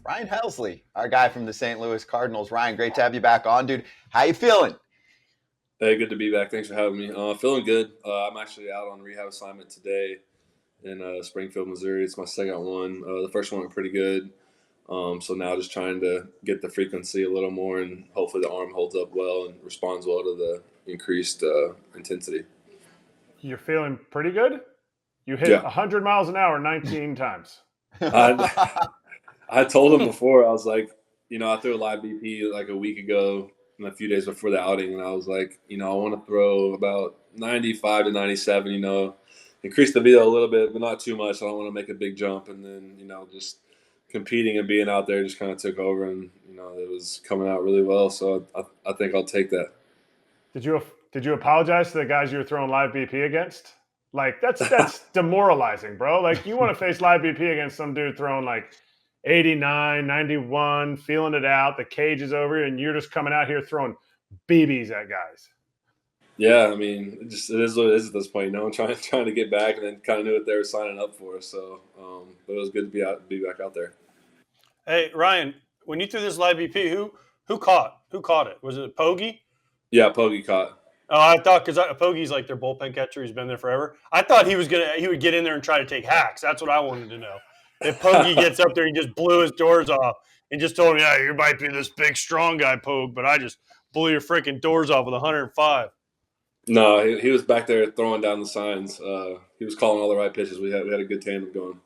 Ryan Helsley, our guy from the St. Louis Cardinals. Ryan, great to have you back on, dude. How you feeling? Hey, good to be back. Thanks for having me. Feeling good. I'm actually out on rehab assignment today in Springfield, Missouri. It's my second one. The first one went pretty good. So now just trying to get the frequency a little more, and hopefully the arm holds up well and responds well to the increased intensity. You're feeling pretty good? You hit 100 miles an hour 19 times. I told him before, I was like, I threw a live BP like a week ago and a few days before the outing, and I was like, I want to throw about 95 to 97, increase the VO a little bit, but not too much. I don't want to make a big jump. And then, just competing and being out there just kind of took over, and, it was coming out really well. So I think I'll take that. Did you apologize to the guys you were throwing live BP against? Like, that's demoralizing, bro. Like, you want to face live BP against some dude throwing like 89, 91, feeling it out. The cage is over, and you're just coming out here throwing BBs at guys. Yeah, I mean, it is what it is at this point. I'm trying to get back, and then kind of knew what they were signing up for. So, but it was good to be back out there. Hey, Ryan, when you threw this live BP, who caught it? Was it Poggi? Yeah, Poggi caught. Oh, I thought because Poggi's like their bullpen catcher. He's been there forever. I thought he would get in there and try to take hacks. That's what I wanted to know. If Poggi gets up there and just blew his doors off and just told me, yeah, you might be this big, strong guy, Pogue, but I just blew your freaking doors off with 105. No, he was back there throwing down the signs. He was calling all the right pitches. We had a good tandem going.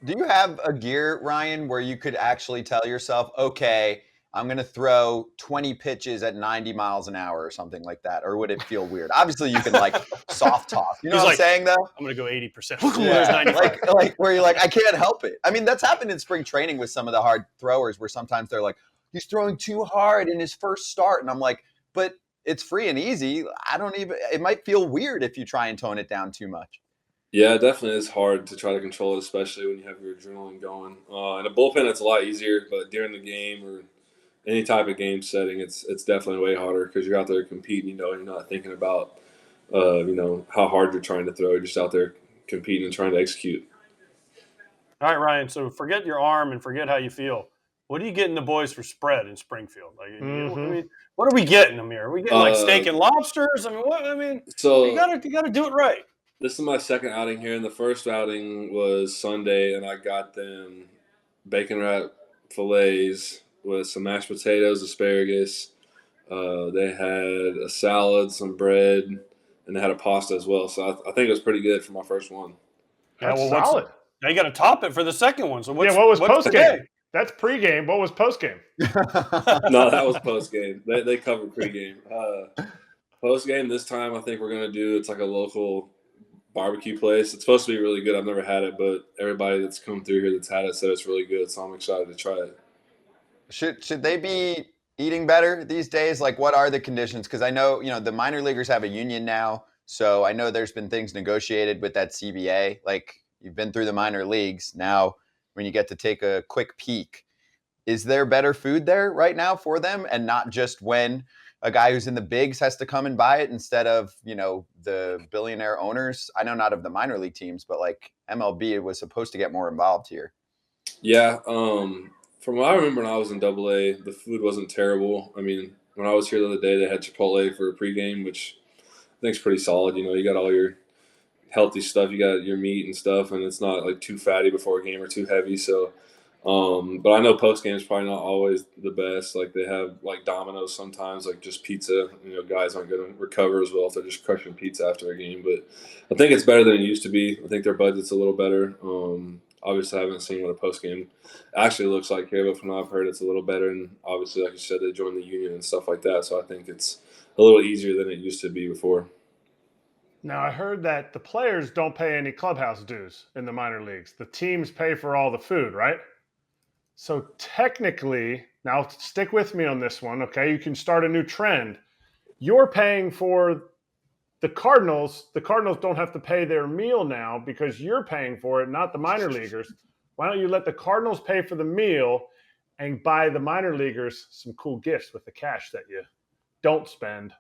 Do you have a gear, Ryan, where you could actually tell yourself, okay, I'm going to throw 20 pitches at 90 miles an hour or something like that? Or would it feel weird? Obviously, you can like soft talk. You know what I'm saying, though? I'm going to go 80%. Yeah, like where you're like, I can't help it. I mean, that's happened in spring training with some of the hard throwers where sometimes they're like, he's throwing too hard in his first start. And I'm like, but it's free and easy. It might feel weird if you try and tone it down too much. Yeah, it definitely is hard to try to control it, especially when you have your adrenaline going. In a bullpen, it's a lot easier, but during the game or any type of game setting, it's definitely way harder because you're out there competing. You're not thinking about, how hard you're trying to throw. You're just out there competing and trying to execute. All right, Ryan. So forget your arm and forget how you feel. What are you getting the boys for spread in Springfield? Like, I mean, what are we getting them here? Are we getting like steak and lobsters? I mean, what? I mean, so you gotta do it right. This is my second outing here, and the first outing was Sunday, and I got them bacon wrap fillets with some mashed potatoes, asparagus. They had a salad, some bread, and they had a pasta as well. So I think it was pretty good for my first one. Yeah, well, solid. Now you got to top it for the second one. So what was post game? That's pregame. What was post game? No, that was post game. They covered pregame. Post game this time, I think we're gonna do. It's like a local barbecue place. It's supposed to be really good. I've never had it, but everybody that's come through here that's had it said it's really good. So I'm excited to try it. Should they be eating better these days? Like, what are the conditions? Because I know, the minor leaguers have a union now. So I know there's been things negotiated with that CBA. Like, you've been through the minor leagues. Now, when you get to take a quick peek, is there better food there right now for them? And not just when a guy who's in the bigs has to come and buy it instead of, the billionaire owners. I know not of the minor league teams, but like MLB was supposed to get more involved here. Yeah. From what I remember when I was in AA, the food wasn't terrible. I mean, when I was here the other day, they had Chipotle for a pregame, which I think is pretty solid. You got all your healthy stuff. You got your meat and stuff, and it's not like too fatty before a game or too heavy. So, but I know post game is probably not always the best. Like they have like Domino's sometimes, like just pizza. Guys aren't going to recover as well if they're just crushing pizza after a game. But I think it's better than it used to be. I think their budget's a little better. Obviously, I haven't seen what a post game actually looks like here, but from what I've heard, it's a little better. And obviously, like you said, they joined the union and stuff like that. So I think it's a little easier than it used to be before. Now, I heard that the players don't pay any clubhouse dues in the minor leagues. The teams pay for all the food, right? So technically, now stick with me on this one, okay? You can start a new trend. You're paying for the Cardinals. The Cardinals don't have to pay their meal now because you're paying for it, not the minor leaguers. Why don't you let the Cardinals pay for the meal and buy the minor leaguers some cool gifts with the cash that you don't spend?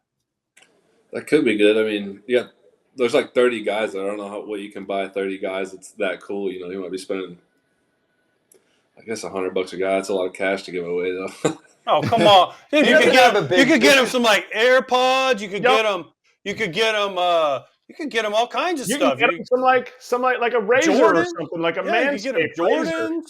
That could be good. I mean, there's like 30 guys. I don't know what you can buy 30 guys. It's that cool. You might be spending I guess $100 a guy. That's a lot of cash to give away, though. Oh, come on, dude! He You could doesn't have a get big you could get him business. some like AirPods. You could Yup. get him. You could get him. You could get him all kinds of You can stuff. get them some like a razor or Jordan? something, like a Yeah, you could get him Manscaped razor.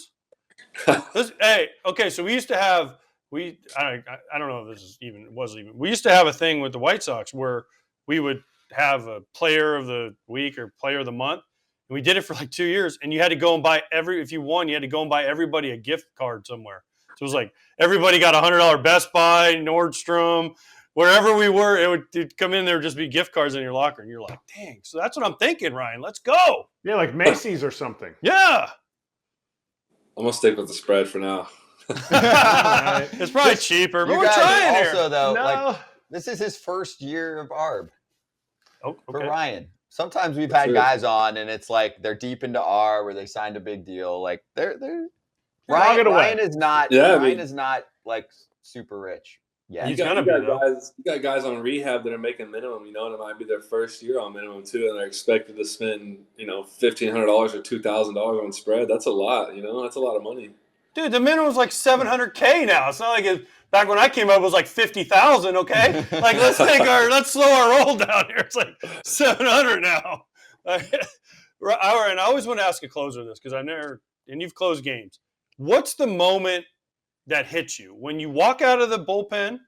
Jordans. Hey, okay, so we used to have I don't know if this is even was even we used to have a thing with the White Sox where we would have a player of the week or player of the month. And we did it for like 2 years, and you had to go and buy if you won, you had to go and buy everybody a gift card somewhere. So it was like everybody got $100 Best Buy, Nordstrom, wherever we were. It'd come in, there would just be gift cards in your locker, and you're like, dang. So that's what I'm thinking, Ryan. Let's go. Yeah, like Macy's or something. Yeah. I'm gonna stick with the spread for now. It's probably cheaper, but You we're guys trying also, here. though, No. like this is his first year of ARB Oh, for okay. Ryan. Sometimes we've That's had it. guys on, and it's like they're deep into ARB or they signed a big deal. Like they're Log it away. Ryan is not. Yeah, I Ryan mean- is not like super rich. Yeah, He's You gonna got be, though. guys. You got guys on rehab that are making minimum. You know, and it might be their first year on minimum too, and they're expected to spend $1,500 or $2,000 on spread. That's a lot. You know, that's a lot of money. Dude, the minimum's like $700K now. It's not like back when I came up it was like 50,000. Okay, like let's slow our roll down here. It's like 700 now. And I always want to ask a closer this because and you've closed games. What's the moment that hits you when you walk out of the bullpen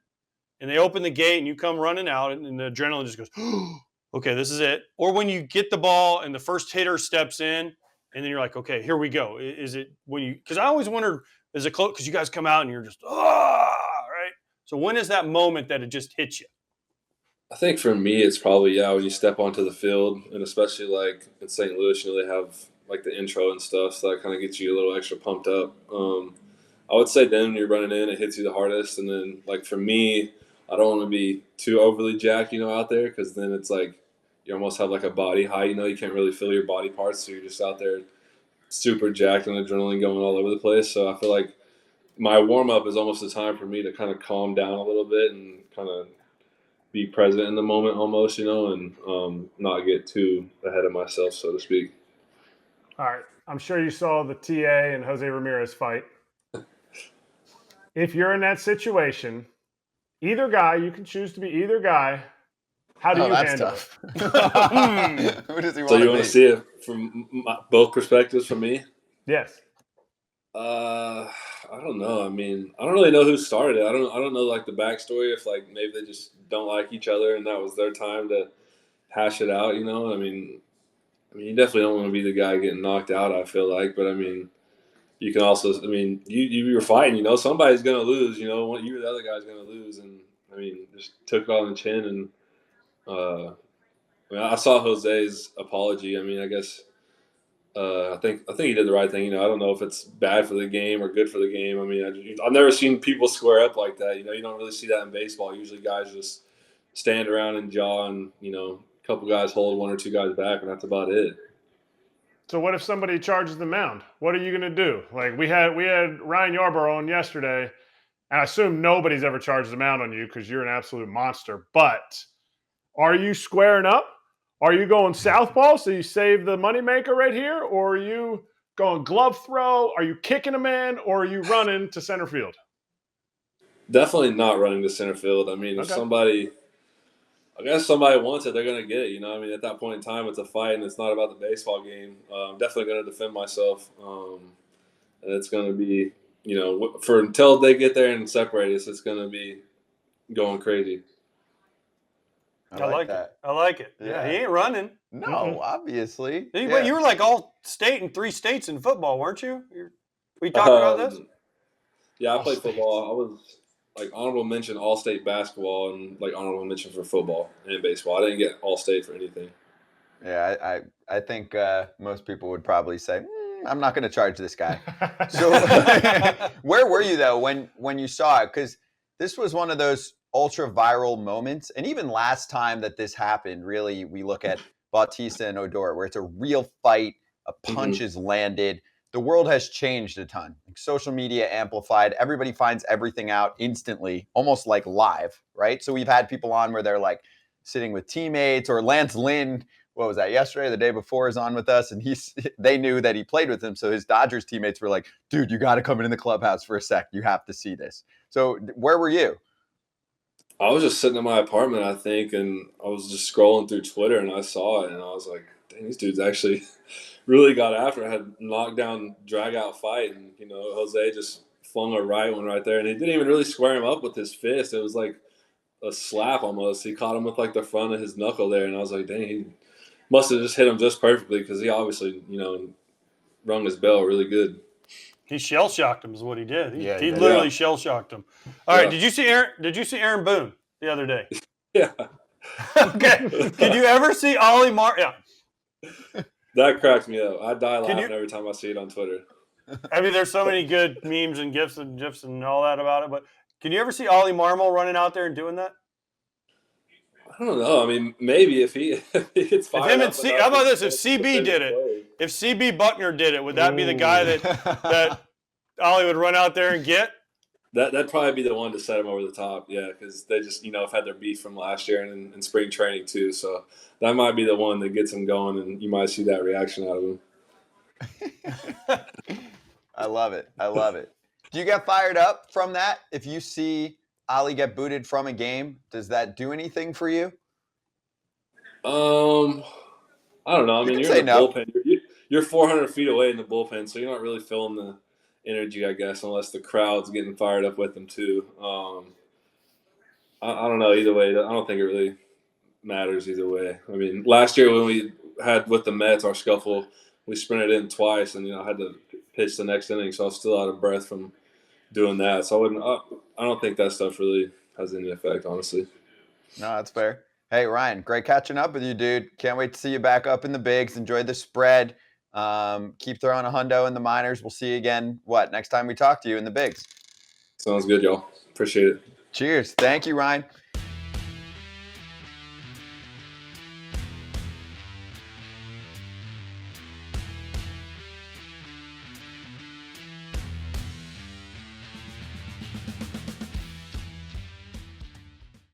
and they open the gate and you come running out and the adrenaline just goes, okay, this is it? Or when you get the ball and the first hitter steps in and then you're like, okay, here we go. Is it when you? Because I always wondered, is it close? Because you guys come out and you're just, right? So when is that moment that it just hits you? I think for me, it's probably when you step onto the field, and especially like in St. Louis, they have like the intro and stuff, so that kind of gets you a little extra pumped up. I would say then when you're running in, it hits you the hardest, and then like for me, I don't want to be too overly jacked, out there, because then it's like you almost have like a body high. You can't really feel your body parts, so you're just out there super jacked and adrenaline going all over the place. So I feel like my warm up is almost the time for me to kind of calm down a little bit and kind of be present in the moment almost, and not get too ahead of myself, so to speak. All right. I'm sure you saw the TA and Jose Ramírez fight. If you're in that situation, either guy, you can choose to be either guy. How do you that's handle tough. it? Who does he want So you to want be? to see it from both perspectives from me? Yes. I don't know. I mean, I don't really know who started it. I don't know like the backstory. If like maybe they just don't like each other and that was their time to hash it out. I mean, you definitely don't want to be the guy getting knocked out. I feel like, but I mean, you can also. I mean, you're fighting. Somebody's gonna lose. You or the other guy's gonna lose, and I mean, just took it on the chin. And I saw Jose's apology. I mean, I guess. I think he did the right thing. I don't know if it's bad for the game or good for the game. I mean, I've never seen people square up like that. You don't really see that in baseball. Usually, guys just stand around and jaw, and a couple guys hold one or two guys back, and that's about it. So what if somebody charges the mound? What are you going to do? Like we had Ryan Yarborough on yesterday, and I assume nobody's ever charged the mound on you because you're an absolute monster. But are you squaring up? Are you going southpaw so you save the moneymaker right here? Or are you going glove throw? Are you kicking a man? Or are you running to center field? Definitely not running to center field. I mean, if somebody wants it, they're going to get it. I mean, at that point in time, it's a fight and it's not about the baseball game. I'm definitely going to defend myself. And it's going to be, until they get there and separate us, it's going to be going crazy. I like that. I like it. Yeah. He ain't running. No, obviously. But you were like all state in 3 states in football, weren't you? We talked about this? Yeah, I played football. I was like honorable mention all-state basketball and like honorable mention for football and baseball. I didn't get all-state for anything. Yeah, I think most people would probably say, I'm not going to charge this guy. So where were you, though, when you saw it? Because this was one of those ultra-viral moments. And even last time that this happened, really, we look at Bautista and Odor, where it's a real fight, a punch is landed. The world has changed a ton. Like social media amplified. Everybody finds everything out instantly, almost like live, right? So we've had people on where they're like sitting with teammates, or Lance Lynn what was that, yesterday or the day before, is on with us, and they knew that he played with him. So his Dodgers teammates were like, dude, you got to come in the clubhouse for a sec. You have to see this. So where were you? I was just sitting in my apartment, I think, and I was just scrolling through Twitter, and I saw it, and I was like, dang, these dudes actually really got after it. Had knockdown, drag-out fight, and, José just flung a right one right there, and he didn't even really square him up with his fist. It was like a slap almost. He caught him with, like, the front of his knuckle there, and I was like, dang, he must have just hit him just perfectly because he obviously, rung his bell really good. He shell shocked him is what he did. He did. literally shell shocked him. All right, did you see Aaron Boone the other day? Yeah. Okay. Did you ever see Ollie Yeah. That cracks me up. I die laughing every time I see it on Twitter. I mean, there's so many good memes and gifs and all that about it. But can you ever see Ollie Marmol running out there and doing that? I don't know. I mean, maybe if he gets fired. How about this? If CB did it, if CB Buckner did it, would that be the guy that Ollie would run out there and get? That'd probably be the one to set him over the top. Yeah, because they just have had their beef from last year and in spring training too. So that might be the one that gets him going, and you might see that reaction out of him. I love it. Do you get fired up from that? If you see Ollie get booted from a game, does that do anything for you? I don't know. I mean, you're in the bullpen. You're 400 feet away in the bullpen, so you're not really feeling the energy, I guess, unless the crowd's getting fired up with them too. I don't know. Either way, I don't think it really matters either way. I mean, last year when we had with the Mets our scuffle, we sprinted in twice, and I had to pitch the next inning, so I was still out of breath from doing that. So I don't think that stuff really has any effect, honestly. No, that's fair. Hey, Ryan, great catching up with you, dude. Can't wait to see you back up in the bigs. Enjoy the spread. Keep throwing a hundo in the minors. We'll see you again, next time we talk to you in the bigs. Sounds good, y'all. Appreciate it. Cheers. Thank you, Ryan.